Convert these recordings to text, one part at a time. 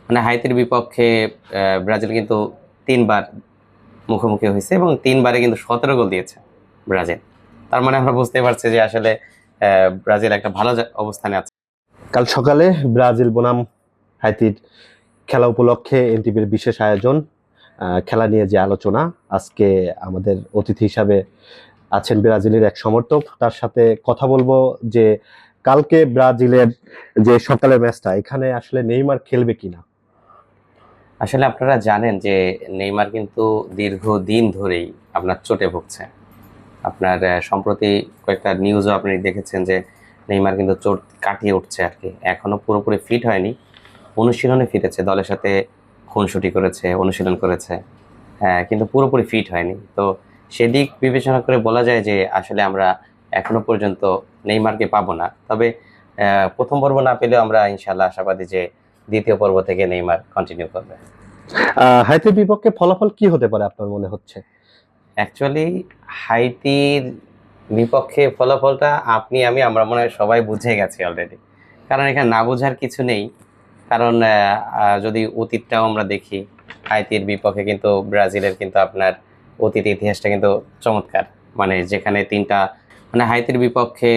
মানে হাইতির বিপক্ষে ব্রাজিল কিন্তু 3 বার মুখোমুখি হয়েছে এবং 3 বারে কিন্তু 17 গোল দিয়েছে ব্রাজিল। তার মানে আমরা বুঝতে পারছি যে আসলে ব্রাজিল একটা ভালো অবস্থানে আছে। কাল সকালে ব্রাজিল বনাম হাইতির খেলা উপলক্ষে এনটিভির বিশেষ আয়োজন, খেলা নিয়ে যে আলোচনা। আজকে আমাদের অতিথি হিসাবে আছেন ব্রাজিলের এক সমর্থক, তার সাথে কথা বলবো যে কালকে ব্রাজিলের যে সকালের ম্যাচটা, এখানে আসলে নেইমার খেলবে কিনা। আসলে আপনারা জানেন যে নেইমার কিন্তু দীর্ঘদিন ধরেই আপনার চোটে ভুগছে। আপনার সম্প্রতি কয়েকটা নিউজও আপনি দেখেছেন যে নেইমার কিন্তু চোট কাটিয়ে উঠছে আর কি, এখনো পুরোপুরি ফিট হয়নি। অনুশীলনে ফিরেছে, দলের সাথে খুনসুটি করেছে, অনুশীলন করেছে, হ্যাঁ, কিন্তু পুরোপুরি ফিট হয়নি। তো সেদিক বিবেচনা করে বলা যায় যে আসলে আমরা এখনো পর্যন্ত নেইমারকে পাবো না। তবে প্রথম পর্ব না পেলেও আমরা ইনশাল্লাহ আশাবাদী যে দ্বিতীয় পর্ব থেকে নেইমার কন্টিনিউ করবে। হাইতির বিপক্ষে ফলাফল কি হতে পারে আপনার মনে হচ্ছে? অ্যাকচুয়ালি হাইতির বিপক্ষে ফলাফলটা আমরা মনে হয় সবাই বুঝে গেছি অলরেডি, কারণ এখানে না বোঝার কিছু নেই। কারণ যদি অতীতটাও আমরা দেখি, হাইতির বিপক্ষে কিন্তু ব্রাজিলের কিন্তু আপনার অতীত ইতিহাসটা কিন্তু চমৎকার। মানে যেখানে হাইতির বিপক্ষে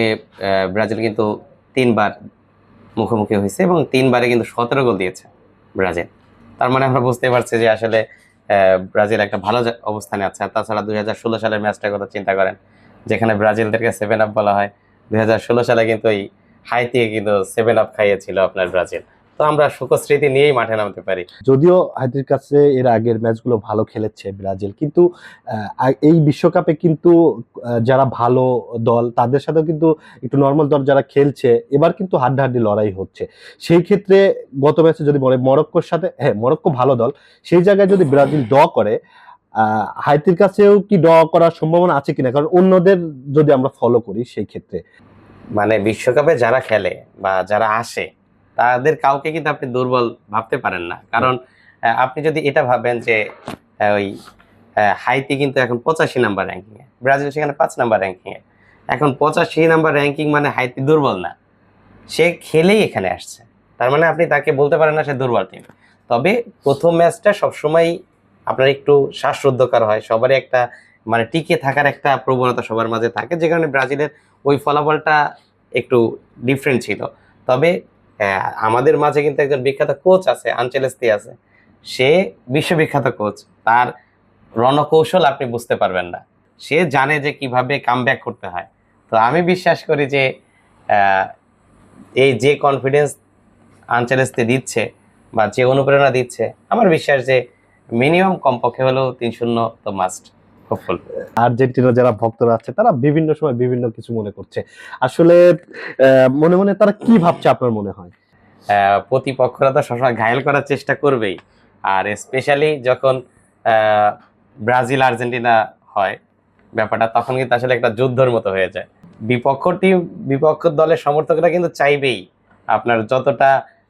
ব্রাজিল কিন্তু 3 বার মুখোমুখি হয়েছে এবং 3 বারে কিন্তু 17 গোল দিয়েছে ব্রাজিল। তার মানে আমরা বুঝতে পারছি যে আসলে ব্রাজিল একটা ভালো অবস্থানে আছে। আর তাছাড়া 2016 সালের ম্যাচটার কথা চিন্তা করেন, যেখানে ব্রাজিলদেরকে 7 আপ বলা হয়। 2016 সালে কিন্তু এই হাইতিকে কিন্তু 7 আপ খাইয়েছিল আপনার ব্রাজিল। তো আমরা সুখস্মৃতি নিয়েই মাঠে নামতে পারি। যদিও হাইতির কাছে এর আগের ম্যাচগুলো ভালো খেলেছে ব্রাজিল, কিন্তু এই বিশ্বকাপে কিন্তু যারা ভালো দল তাদের সাথেও কিন্তু একটু নর্মাল দল যারা খেলছে, এবার কিন্তু হাড্ডাহাড্ডি লড়াই হচ্ছে। সেই ক্ষেত্রে গত ম্যাচে যদি বলে মরক্কোর সাথে, হ্যাঁ মরক্কো ভালো দল, সেই জায়গায় যদি ব্রাজিল ড্র করে, হাইতির কাছেও কি ড্র করার সম্ভাবনা আছে কিনা? কারণ অন্যদের যদি আমরা ফলো করি সেই ক্ষেত্রে মানে বিশ্বকাপে যারা খেলে বা যারা আসে তাদের কাউকে কিন্তু আপনি দুর্বল ভাবতে পারেন না। কারণ আপনি যদি এটা ভাবেন যে ওই হাইতি কিন্তু এখন 85 নাম্বার র্যাঙ্কিং এ, ব্রাজিল সেখানে 5 নাম্বার র্যাঙ্কিং এ। এখন 85 নাম্বার র্যাঙ্কিং মানে হাইতি দুর্বল না, সে খেলেই এখানে আসছে। তার মানে আপনি তাকে বলতে পারেন না সে দুর্বল টিম। তবে প্রথম ম্যাচটা সবসময় আপনার একটু শ্বাসরুদ্ধকর হয়, সবারই একটা মানে টিকে থাকার একটা প্রবণতা সবার মাঝে থাকে, যে কারণে ব্রাজিলের ওই ফলাফলটা একটু ডিফারেন্ট ছিল। তবে আমাদের মাঝে কিন্তু একজন বিখ্যাত কোচ আছে, আনচেলস্তি আছে। সে বিশ্ববিখ্যাত কোচ, তার রণকৌশল আপনি বুঝতে পারবেন না। সে জানে যে কিভাবে কামব্যাক করতে হয়। তো আমি বিশ্বাস করি যে এই যে কনফিডেন্স আনচেলস্তি দিচ্ছে বা যে অনুপ্রেরণা দিচ্ছে, আমার বিশ্বাস যে মিনিমাম কমপক্ষে হলেও 3-0 তো মাস্ট হোপফুল। আর্জেন্টিনার যারা ভক্তরা আছে তারা বিভিন্ন সময় বিভিন্ন কিছু মনে করছে। আসলে মনে মনে তারা কি ভাবছে আপনার মনে হয়? প্রতিপক্ষরা তো সবসময় ঘায়েল করার চেষ্টা করবেই। আর স্পেশালি যখন ব্রাজিল আর্জেন্টিনা হয় ব্যাপারটা, তখন কিন্তু আসলে একটা যুদ্ধের মতো হয়ে যায়। বিপক্ষ দলের সমর্থকরা কিন্তু চাইবেই আপনার যতটা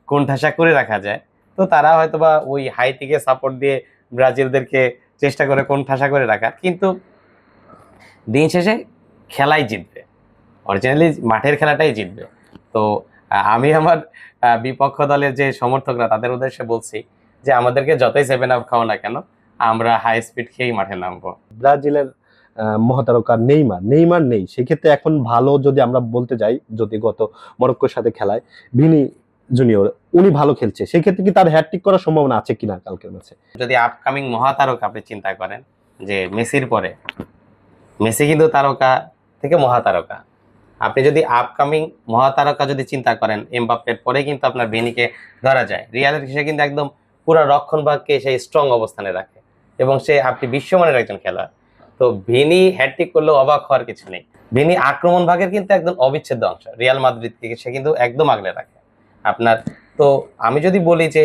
কোণঠাসা করে রাখা যায়। তো তারা হয়তোবা ওই হাইতিকে সাপোর্ট দিয়ে ব্রাজিলদেরকে চেষ্টা করে কোণঠাসা করে রাখার, কিন্তু দিন শেষে খেলাই জিতবে, অরিজিনালি মাঠের খেলাটাই জিতবে। তো আমি আমার বিপক্ষ দলের যে সমর্থকরা তাদের উদ্দেশ্যে বলছি যে আমাদেরকে যতই 7 আপ খাও না কেন, আমরা হাই স্পিড খেয়েই মাঠে নামবো। ব্রাজিলের মহাতারকা নেইমার নেইমার নেই, সেক্ষেত্রে এখন ভালো যদি আমরা বলতে যাই, যদি গত মরক্কোর সাথে খেলায় ভিনি জুনিয়র উনি ভালো খেলছে, সেক্ষেত্রে কি তার হ্যাটট্রিক করার সম্ভাবনা আছে কিনা কালকের ম্যাচে? যদি আপকামিং মহাতারকা আপনি চিন্তা করেন, যে মেসির পরে মেসি কিন্তু তারকা থেকে মহাতারকা, আপনি যদি আপকামিং মহাতারকা যদি চিন্তা করেন, এমবাপ্পের পরে কিন্তু আপনার ভিনিকে ধরা যায়। রিয়ালের সে কিন্তু একদম পুরো রক্ষণভাগকে সেই স্ট্রং অবস্থানে রাখে এবং সে আপনি বিশ্বমানের একজন খেলোয়াড়। তো ভিনি হ্যাটট্রিক করলেও অবাক হওয়ার কিছু নেই। ভিনি আক্রমণ ভাগের কিন্তু একদম অবিচ্ছেদ্য অংশ, রিয়াল মাদ্রিদ থেকে সে কিন্তু একদম আগলে রাখে আপনার। তো আমি যদি বলি যে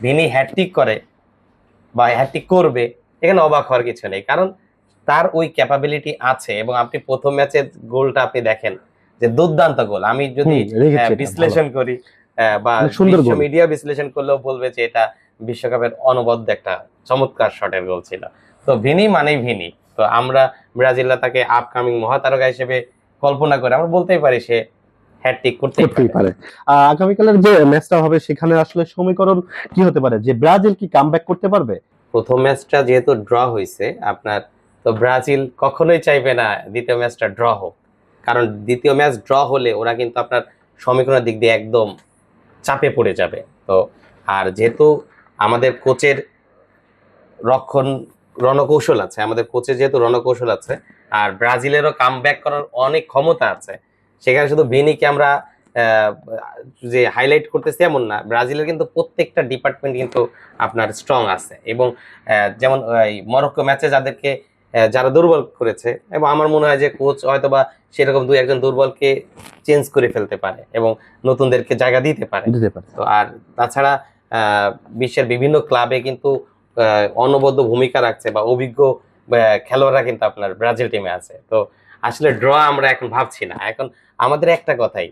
ভিনি হ্যাটট্রিক করে বা হ্যাটট্রিক করবে, এখানে অবাক হওয়ার কিছু নেই, কারণ তার ওই ক্যাপাবিলিটি আছে। এবং আপনি প্রথম ম্যাচের গোলটা আপনি দেখেন যে দুর্দান্ত গোল। আমি যদি বিশ্লেষণ করি বা বিশ্ব মিডিয়া বিশ্লেষণ করলেও বলবে যে এটা বিশ্বকাপের অনবদ্য একটা চমৎকার শটের গোল ছিল। তো ভিনি মানেই ভিনি। তো আমরা ব্রাজিলরা তাকে আপকামিং মহাতারকা হিসেবে কল্পনা করে আমরা বলতেই পারি সে হ্যাটট্রিক করতেই করতেই পারে। পারে। আগামীকালের যে ম্যাচটা হবে সেখানে আসলে সমীকরণ কি হতে পারে, যে ব্রাজিল কি কামব্যাক করতে পারবে? প্রথম ম্যাচটা যেহেতু ড্র হয়েছে আপনার, তো ব্রাজিল কখনোই চাইবে না দ্বিতীয় ম্যাচটা ড্র হোক, কারণ দ্বিতীয় ম্যাচ ড্র হলে ওরা কিন্তু আপনার সমীকরণের দিক দিয়ে একদম চাপে পড়ে যাবে। তো আর যেহেতু আমাদের কোচের রক্ষণ রণকৌশল আছে, আমাদের কোচের যেহেতু রণকৌশল আছে, আর ব্রাজিলেরও কামব্যাক করার অনেক ক্ষমতা আছে, সেখানে শুধু ভিনিকে আমরা আহ, যে হাইলাইট করতেছি এমন না, ব্রাজিলের কিন্তু প্রত্যেকটা ডিপার্টমেন্ট কিন্তু আপনার স্ট্রং আছে। এবং যেমন এই মরক্কো ম্যাচে যাদেরকে যারা দুর্বল করেছে, এবং আমার মনে হয় যে কোচ হয়তোবা সেরকম দুই একজন দুর্বলকে চেঞ্জ করে ফেলতে পারে এবং নতুনদেরকে জায়গা দিতে পারে। দিতে পারে। তো আর তাছাড়া বিশ্বের বিভিন্ন ক্লাবে কিন্তু অনবদ্য ভূমিকা রাখছে বা অভিজ্ঞ খেলোয়াড়রা কিন্তু আপনার ব্রাজিল টিমে আছে। তো আসলে ড্র আমরা এখন ভাবছি না, এখন আমাদের একটা কথাই,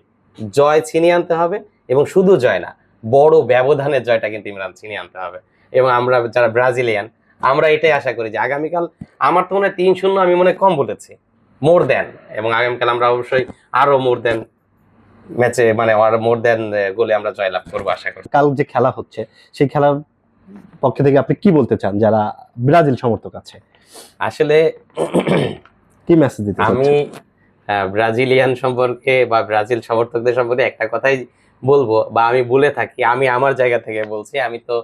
জয় ছিনিয়ে আনতে হবে, এবং শুধু জয় না, বড় ব্যবধানের জয়টা কিন্তু ইমরান ছিনিয়ে আনতে হবে। এবং আমরা যারা ব্রাজিলিয়ান, আমরা এটাই আশা করি যে আগামীকাল, আমার তো মনে হয় 3-0 আমি মনে হয় কম বলেছি, মোর দেন, এবং আগামীকাল আমরা অবশ্যই আরো মোর দেন ম্যাচে মানে আর মোর দেন গোলে আমরা জয়লাভ করবো আশা করি। কাল যে খেলা হচ্ছে সেই খেলার পক্ষে থেকে আপনি কি বলতে চান যারা ব্রাজিল সমর্থক আছে? আসলে কি মেসেজ দিতে আমি চাচ্ছেন? ব্রাজিলিয়ান সম্পর্কে বা ব্রাজিল সমর্থকদের সম্পর্কে একটা কথাই বলবো, বা আমি বলে থাকি, আমি আমার জায়গা থেকে বলছি, আমি তো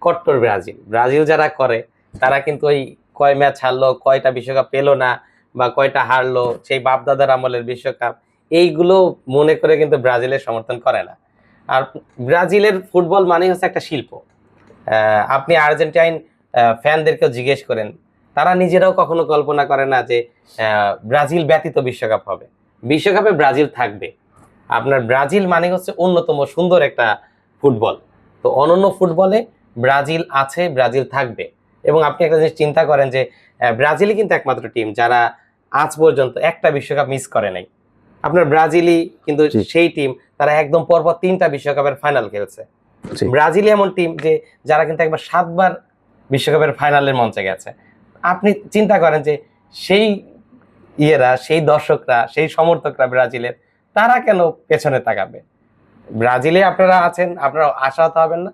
কট্টর ব্রাজিল। ব্রাজিল যারা করে তারা কিন্তু ওই কয় ম্যাচ হারলো, কয়টা বিশ্বকাপ পেলো না, বা কয়টা হারলো, সেই বাপদাদার আমলের বিশ্বকাপ, এইগুলো মনে করে কিন্তু ব্রাজিলের সমর্থন করে না। আর ব্রাজিলের ফুটবল মানে হচ্ছে একটা শিল্প। আপনি আর্জেন্টাইন ফ্যানদেরকেও জিজ্ঞেস করেন, তারা নিজেরাও কখনো কল্পনা করে না যে ব্রাজিল ব্যতীত বিশ্বকাপ হবে। বিশ্বকাপে ব্রাজিল থাকবে। আপনার ব্রাজিল মানে হচ্ছে অন্যতম সুন্দর একটা ফুটবল। তো অনন্য ফুটবলে ব্রাজিল আছে, ব্রাজিল থাকবে। এবং আপনি একটা জিনিস চিন্তা করেন যে ব্রাজিলই কিন্তু একমাত্র টিম যারা আজ পর্যন্ত একটা বিশ্বকাপ মিস করে নাই। আপনার ব্রাজিলই কিন্তু জি। সেই টিম, তারা একদম পরপর 3টা বিশ্বকাপের ফাইনাল খেলছে। জি। ব্রাজিল এমন টিম যে যারা কিন্তু একবার 7বার বিশ্বকাপের ফাইনালের মঞ্চে গেছে। আপনি চিন্তা করেন যে সেই ইয়েরা, সেই দর্শকরা, সেই সমর্থকরা ব্রাজিলের, তারা কেন পেছনে তাকাবে? ব্রাজিলে আপনারা আছেন, আপনারা আশাহত হবেন না।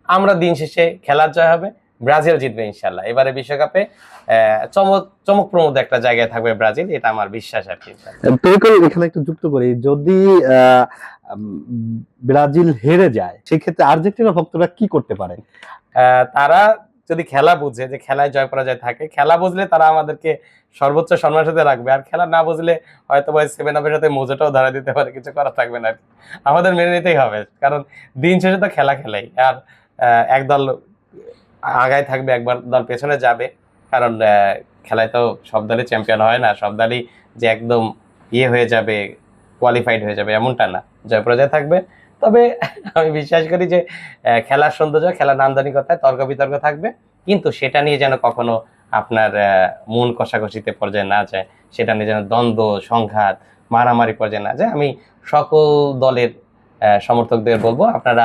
আমরা দিন শেষে খেলার জয় হবে, ব্রাজিল জিতবে ইনশাল্লাহ। এবারে বিশ্বকাপে চমকপ্রমোদ একটা জায়গায় থাকবে ব্রাজিল, এটা আমার বিশ্বাস আর কি। তরিকুল, এখানে একটু যুক্ত করি, যদি ব্রাজিল হেরে যায় সেক্ষেত্রে আর্জেন্টিনা ভক্তরা কি করতে পারে? তারা যদি খেলা বুঝে, যে খেলায় জয় পরাজয় থাকে, খেলা বুঝলে তারা আমাদেরকে সর্বোচ্চ সম্মানের সাথে রাখবে। আর খেলা না বুঝলে হয়তো বা 7-আপের সাথে মোজোটাও ধরা দিতে পারে, কিছু করা থাকবে না। আমাদের মেনে নিতেই হবে, কারণ দিন শেষে তো খেলা খেলাই। আর একদল আগায় থাকবে, একবার দল পেছনে যাবে, কারণ খেলায় তো সব দলই চ্যাম্পিয়ন হয় না, সব দলই যে একদম ইয়ে হয়ে যাবে, কোয়ালিফাইড হয়ে যাবে এমনটা না, জয় পরাজয় থাকবে। তবে আমি বিশ্বাস করি যে খেলার সৌন্দর্য, খেলার নান্দনিকতায় তর্ক বিতর্ক থাকবে, কিন্তু সেটা নিয়ে যেন কখনো আপনার মন কষাকষিতে পর্যায়ে না যায়, সেটা নিয়ে যেন দ্বন্দ্ব, সংঘাত, মারামারি পর্যায়ে না যায়। আমি সকল দলের সমর্থকদের বলবো, আপনারা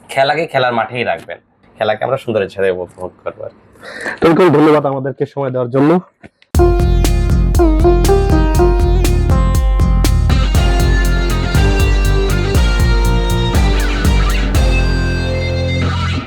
খেলাকে খেলার মাঠেই রাখবেন, খেলাকে আমরা সুন্দরের সাথে উপভোগ করবো। তরিকুল, ধন্যবাদ আমাদেরকে সময় দেওয়ার জন্য।